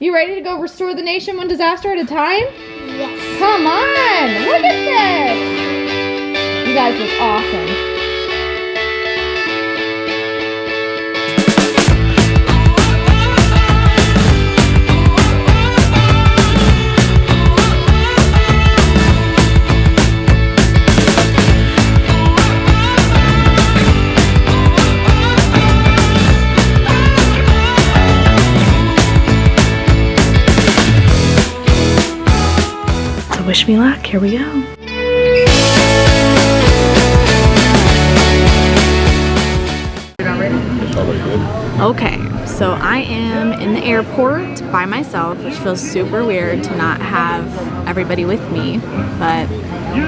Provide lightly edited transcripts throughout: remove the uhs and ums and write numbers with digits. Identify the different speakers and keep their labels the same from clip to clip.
Speaker 1: You ready to go restore the nation one disaster at a time?
Speaker 2: Yes.
Speaker 1: Come on! Look at this! You guys look awesome. Wish me luck. Here we go. Okay, so I am in the airport by myself, which feels super weird to not have everybody with me, but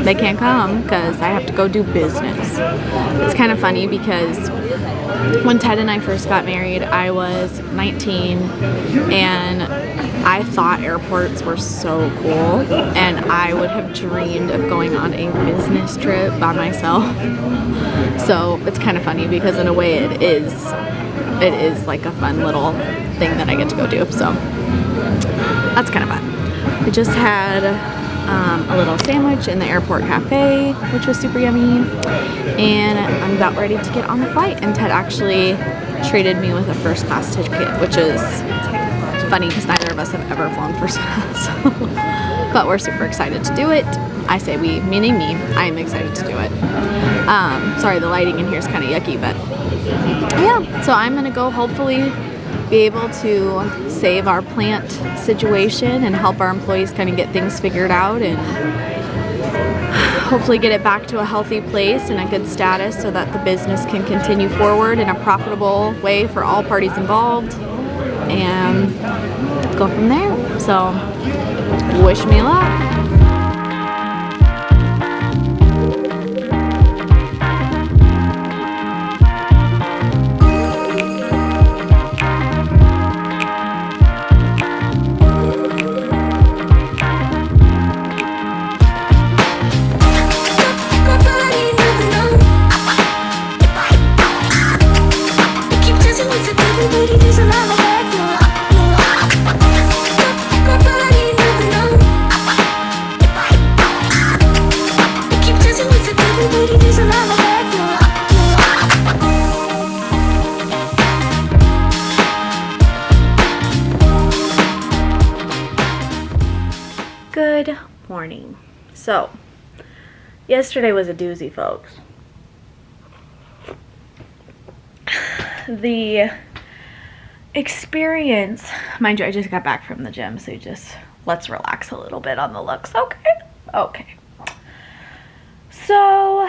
Speaker 1: they can't come because I have to go do business. It's kind of funny because when Ted and I first got married, I was 19 and I thought airports were so cool and I would have dreamed of going on a business trip by myself. So it's kind of funny because in a way it is like a fun little thing that I get to go do. So that's kind of fun. I just had a little sandwich in the airport cafe, which was super yummy, and I'm about ready to get on the flight. And Ted actually treated me with a first class ticket, which is funny because neither of us have ever flown first class. But we're super excited to do it. I say we, meaning me. I am excited to do it. Sorry, the lighting in here is kind of yucky, but yeah. So I'm gonna go hopefully be able to save our plant situation and help our employees kind of get things figured out and hopefully get it back to a healthy place and a good status so that the business can continue forward in a profitable way for all parties involved and go from there. So wish me luck. Good morning. So, yesterday was a doozy, folks. The experience, mind you, I just got back from the gym, so let's relax a little bit on the looks, okay? Okay. So,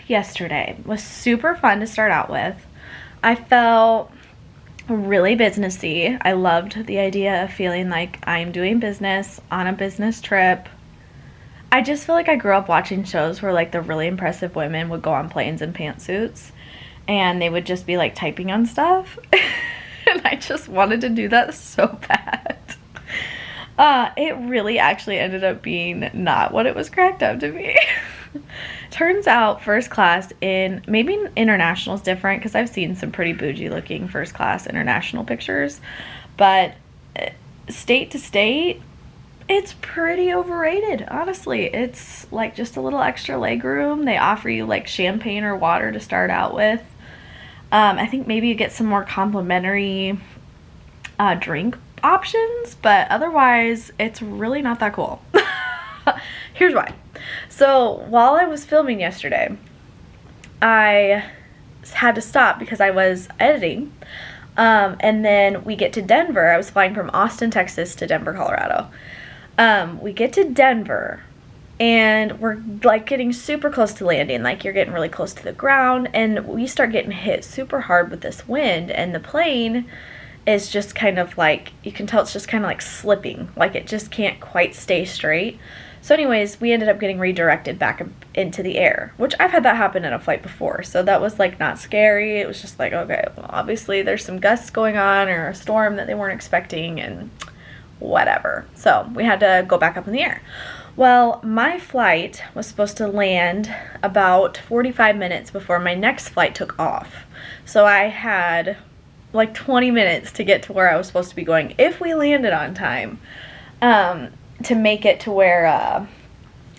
Speaker 1: yesterday was super fun to start out with. I felt really businessy. I loved the idea of feeling like I'm doing business on a business trip. I just feel like I grew up watching shows where like the really impressive women would go on planes in pantsuits and they would just be like typing on stuff. And I just wanted to do that so bad. It really actually ended up being not what it was cracked up to be. Turns out first class in, maybe international is different because I've seen some pretty bougie looking first class international pictures, but state to state, it's pretty overrated, honestly. It's like just a little extra leg room. They offer you like champagne or water to start out with. I think maybe you get some more complimentary drink options, but otherwise it's really not that cool. Here's why. So while I was filming yesterday, I had to stop because I was editing. And then we get to Denver. I was flying from Austin, Texas to Denver, Colorado. We get to Denver and we're like getting super close to landing. Like you're getting really close to the ground and we start getting hit super hard with this wind and the plane is just kind of like, you can tell it's just kind of like slipping. Like it just can't quite stay straight. So anyways, we ended up getting redirected back into the air, which I've had that happen in a flight before. So that was like not scary. It was just like, okay, well, obviously there's some gusts going on or a storm that they weren't expecting and whatever. So we had to go back up in the air. Well, my flight was supposed to land about 45 minutes before my next flight took off. So I had like 20 minutes to get to where I was supposed to be going if we landed on time, to make it to where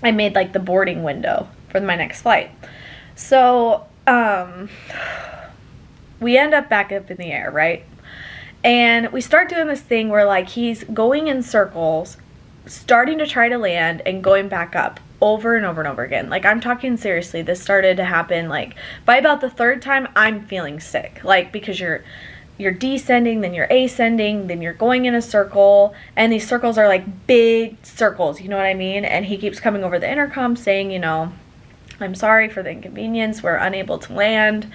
Speaker 1: I made like the boarding window for my next flight. So we end up back up in the air, right? And we start doing this thing where like he's going in circles, starting to try to land and going back up over and over and over again. Like, I'm talking seriously. This started to happen like by about the third time I'm feeling sick, like because you're descending, then you're ascending, then you're going in a circle, and these circles are like big circles, you know what I mean? And he keeps coming over the intercom saying, you know, I'm sorry for the inconvenience. We're unable to land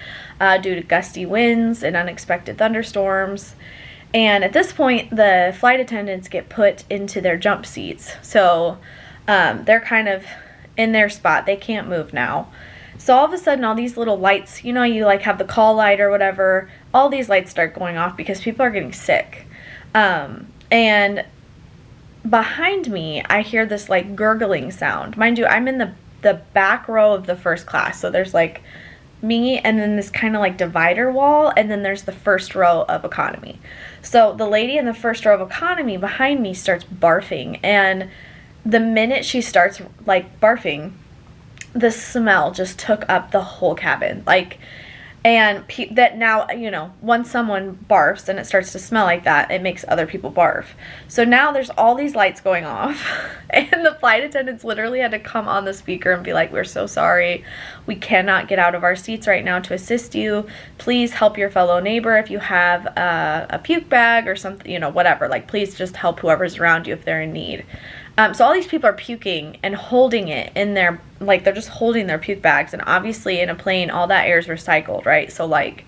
Speaker 1: due to gusty winds and unexpected thunderstorms. And at this point, the flight attendants get put into their jump seats. So they're kind of in their spot. They can't move now. So all of a sudden, all these little lights, you know, you like have the call light or whatever, all these lights start going off because people are getting sick. And behind me, I hear this like gurgling sound. Mind you, I'm in the back row of the first class. So there's like me and then this kind of like divider wall, and then there's the first row of economy. So the lady in the first row of economy behind me starts barfing, and the minute she starts like barfing, the smell just took up the whole cabin. Like, and that now, you know, once someone barfs and it starts to smell like that, it makes other people barf. So now there's all these lights going off, and the flight attendants literally had to come on the speaker and be like, we're so sorry. We cannot get out of our seats right now to assist you. Please help your fellow neighbor if you have a puke bag or something, you know, whatever. Like, please just help whoever's around you if they're in need. So all these people are puking and holding it in their, like, they're just holding their puke bags. And obviously in a plane, all that air is recycled, right? So, like,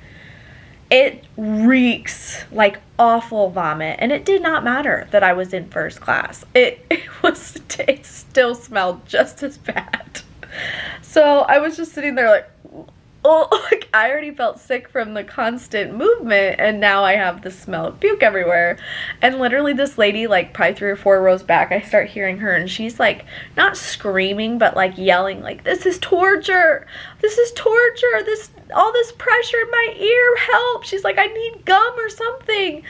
Speaker 1: it reeks like awful vomit. And it did not matter that I was in first class. It still smelled just as bad. So I was just sitting there like, oh, like, I already felt sick from the constant movement, and now I have the smell of puke everywhere. And literally this lady, like probably 3 or 4 rows back, I start hearing her, and she's like not screaming but like yelling like, this is torture, this is torture, all this pressure in my ear, help. She's like, I need gum or something.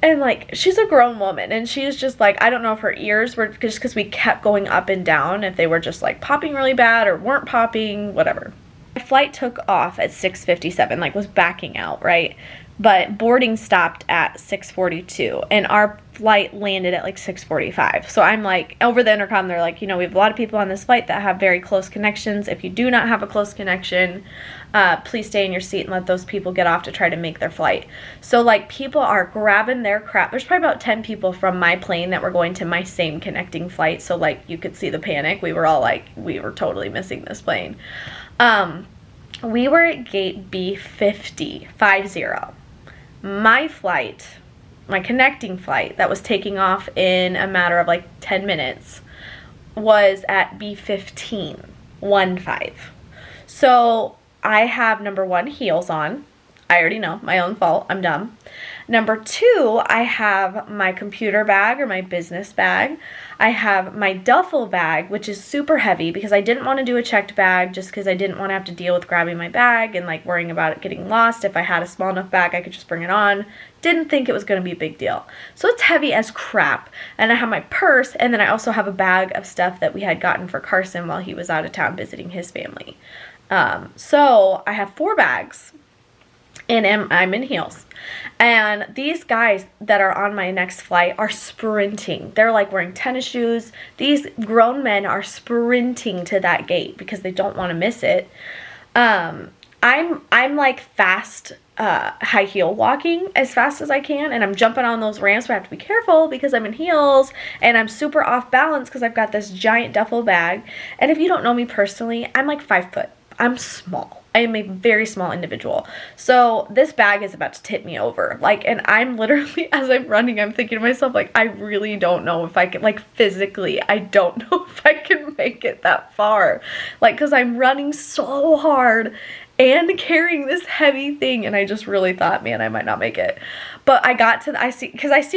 Speaker 1: And like, she's a grown woman, and she's just like, I don't know if her ears were just because we kept going up and down, if they were just like popping really bad or weren't popping, whatever. My flight took off at 6:57, like was backing out, right? But boarding stopped at 6:42, and our flight landed at like 6:45. So I'm like, over the intercom, they're like, you know, we have a lot of people on this flight that have very close connections. If you do not have a close connection, please stay in your seat and let those people get off to try to make their flight. So like, people are grabbing their crap. There's probably about 10 people from my plane that were going to my same connecting flight. So like, you could see the panic. We were all like, we were totally missing this plane. We were at gate B50, 50. My flight, my connecting flight that was taking off in a matter of like 10 minutes was at B15, 15. So I have, number 1, heels on. I already know, my own fault, I'm dumb. Number 2, I have my computer bag or my business bag. I have my duffel bag, which is super heavy because I didn't want to do a checked bag just because I didn't want to have to deal with grabbing my bag and like worrying about it getting lost. If I had a small enough bag, I could just bring it on. Didn't think it was going to be a big deal. So it's heavy as crap. And I have my purse, and then I also have a bag of stuff that we had gotten for Carson while he was out of town visiting his family. So I have 4 bags. And I'm in heels. And these guys that are on my next flight are sprinting. They're like wearing tennis shoes. These grown men are sprinting to that gate because they don't want to miss it. I'm like fast, high heel walking as fast as I can, and I'm jumping on those ramps, but I have to be careful because I'm in heels and I'm super off balance because I've got this giant duffel bag. And if you don't know me personally, I'm like 5 foot. I'm small. I am a very small individual. So this bag is about to tip me over. Like, and I'm literally, as I'm running, I'm thinking to myself, like, I really don't know if I can, like, physically, I don't know if I can make it that far. like, because I'm running so hard and carrying this heavy thing, and I just really thought, man, I might not make it. But I got to, I see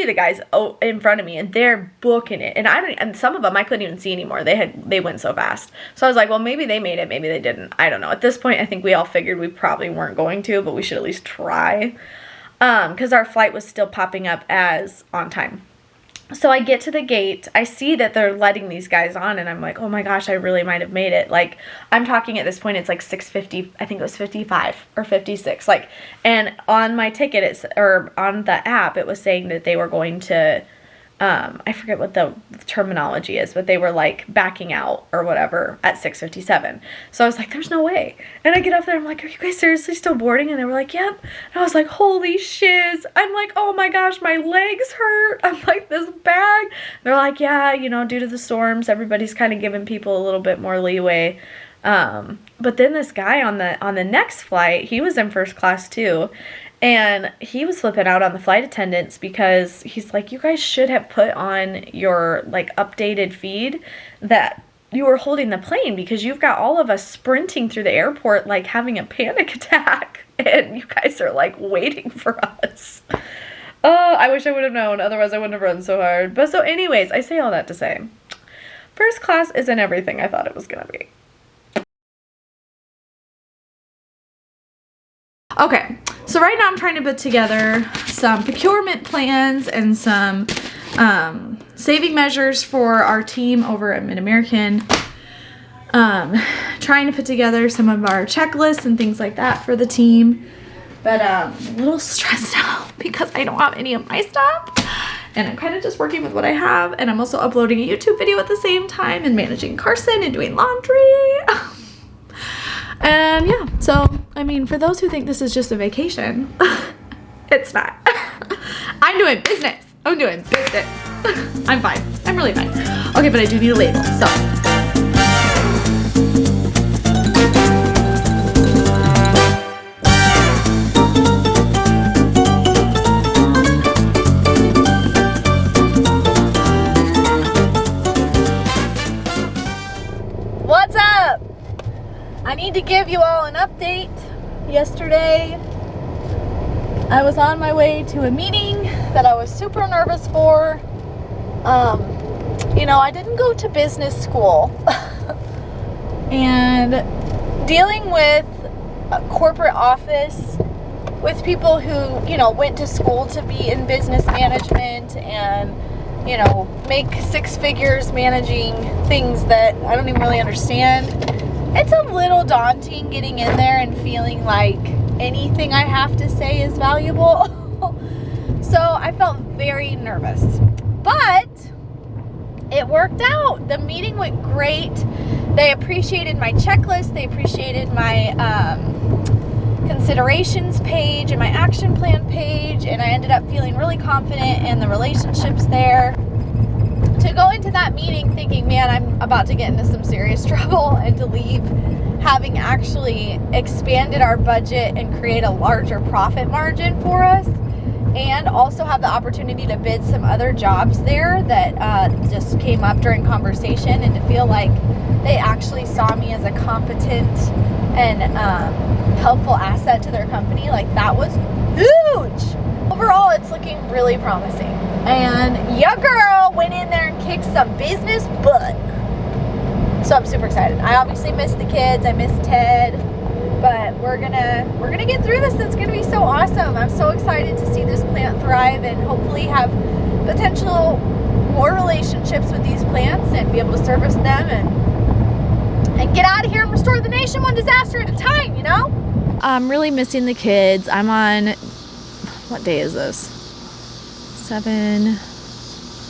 Speaker 1: the guys in front of me, and they're booking it, and some of them I couldn't even see anymore. They went so fast. So I was like, well, maybe they made it, maybe they didn't. I don't know. At this point, I think we all figured we probably weren't going to, but we should at least try. because our flight was still popping up as on time. So I get to the gate, I see that they're letting these guys on, and I'm like, oh my gosh, I really might have made it. Like, I'm talking at this point, it's like 6:50, I think it was 55 or 56, like, and on my ticket, or on the app, it was saying that they were going to, I forget what the terminology is, but they were like backing out or whatever at 6:57. So I was like, there's no way. And I get up there, I'm like, are you guys seriously still boarding? And they were like, yep. And I was like, holy shiz. I'm like, oh my gosh, my legs hurt. I'm like, this bag. They're like, yeah, you know, due to the storms, everybody's kind of giving people a little bit more leeway. But then this guy on the next flight, he was in first class too. And he was flipping out on the flight attendants because he's like, you guys should have put on your, like, updated feed that you were holding the plane, because you've got all of us sprinting through the airport, like, having a panic attack. And you guys are, like, waiting for us. Oh, I wish I would have known. Otherwise, I wouldn't have run so hard. But so anyways, I say all that to say, first class isn't everything I thought it was going to be. Okay, so right now I'm trying to put together some procurement plans and some saving measures for our team over at Mid-American. Trying to put together some of our checklists and things like that for the team. But I'm a little stressed out because I don't have any of my stuff. And I'm kind of just working with what I have. And I'm also uploading a YouTube video at the same time and managing Carson and doing laundry. And yeah, so, I mean, for those who think this is just a vacation, it's not. I'm doing business. I'm doing business. I'm fine. I'm really fine. Okay, but I do need a label, so. What's up? I need to give you all an update. Yesterday, I was on my way to a meeting that I was super nervous for. You know, I didn't go to business school. And dealing with a corporate office with people who, you know, went to school to be in business management and, you know, make six figures managing things that I don't even really understand. It's a little daunting getting in there and feeling like anything I have to say is valuable. So I felt very nervous, but it worked out. The meeting went great. They appreciated my checklist. They appreciated my considerations page and my action plan page, and I ended up feeling really confident in the relationships there. To go into that meeting thinking, man, I'm about to get into some serious trouble, and to leave having actually expanded our budget and create a larger profit margin for us, and also have the opportunity to bid some other jobs there that just came up during conversation, and to feel like they actually saw me as a competent and helpful asset to their company. Like, that was huge. Overall, it's looking really promising. And your girl went in there and kicked some business butt. So I'm super excited. I obviously miss the kids. I miss Ted. But we're gonna get through this. It's gonna be so awesome. I'm so excited to see this plant thrive and hopefully have potential more relationships with these plants and be able to service them and get out of here and restore the nation one disaster at a time, you know? I'm really missing the kids. I'm on, what day is this? 7,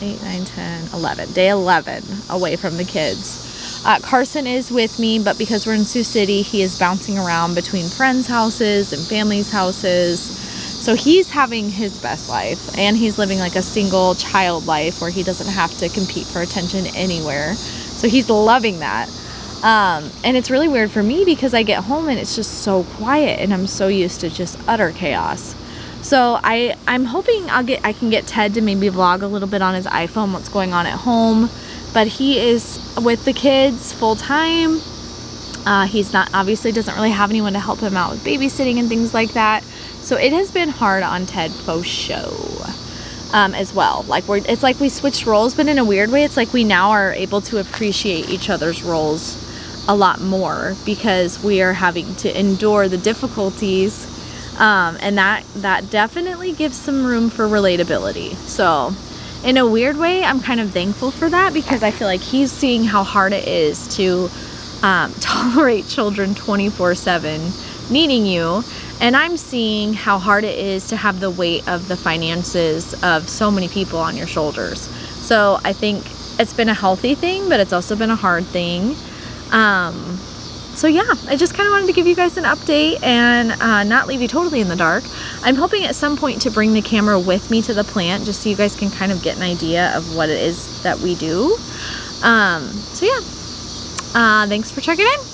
Speaker 1: 8, 9, 10, 11. Day 11 away from the kids. Carson is with me, but because we're in Sioux City, he is bouncing around between friends' houses and families' houses. So he's having his best life, and he's living like a single child life where he doesn't have to compete for attention anywhere. So he's loving that. And it's really weird for me because I get home and it's just so quiet, and I'm so used to just utter chaos. So I'm hoping I can get Ted to maybe vlog a little bit on his iPhone what's going on at home. But he is with the kids full time. He's not, obviously doesn't really have anyone to help him out with babysitting and things like that. So it has been hard on Ted for show as well. Like it's like we switched roles, but in a weird way, it's like we now are able to appreciate each other's roles a lot more because we are having to endure the difficulties And that definitely gives some room for relatability. So in a weird way, I'm kind of thankful for that, because I feel like he's seeing how hard it is to tolerate children 24/7 needing you, and I'm seeing how hard it is to have the weight of the finances of so many people on your shoulders. So I think it's been a healthy thing, but it's also been a hard thing. So yeah, I just kind of wanted to give you guys an update and not leave you totally in the dark. I'm hoping at some point to bring the camera with me to the plant, just so you guys can kind of get an idea of what it is that we do. So yeah, thanks for checking in.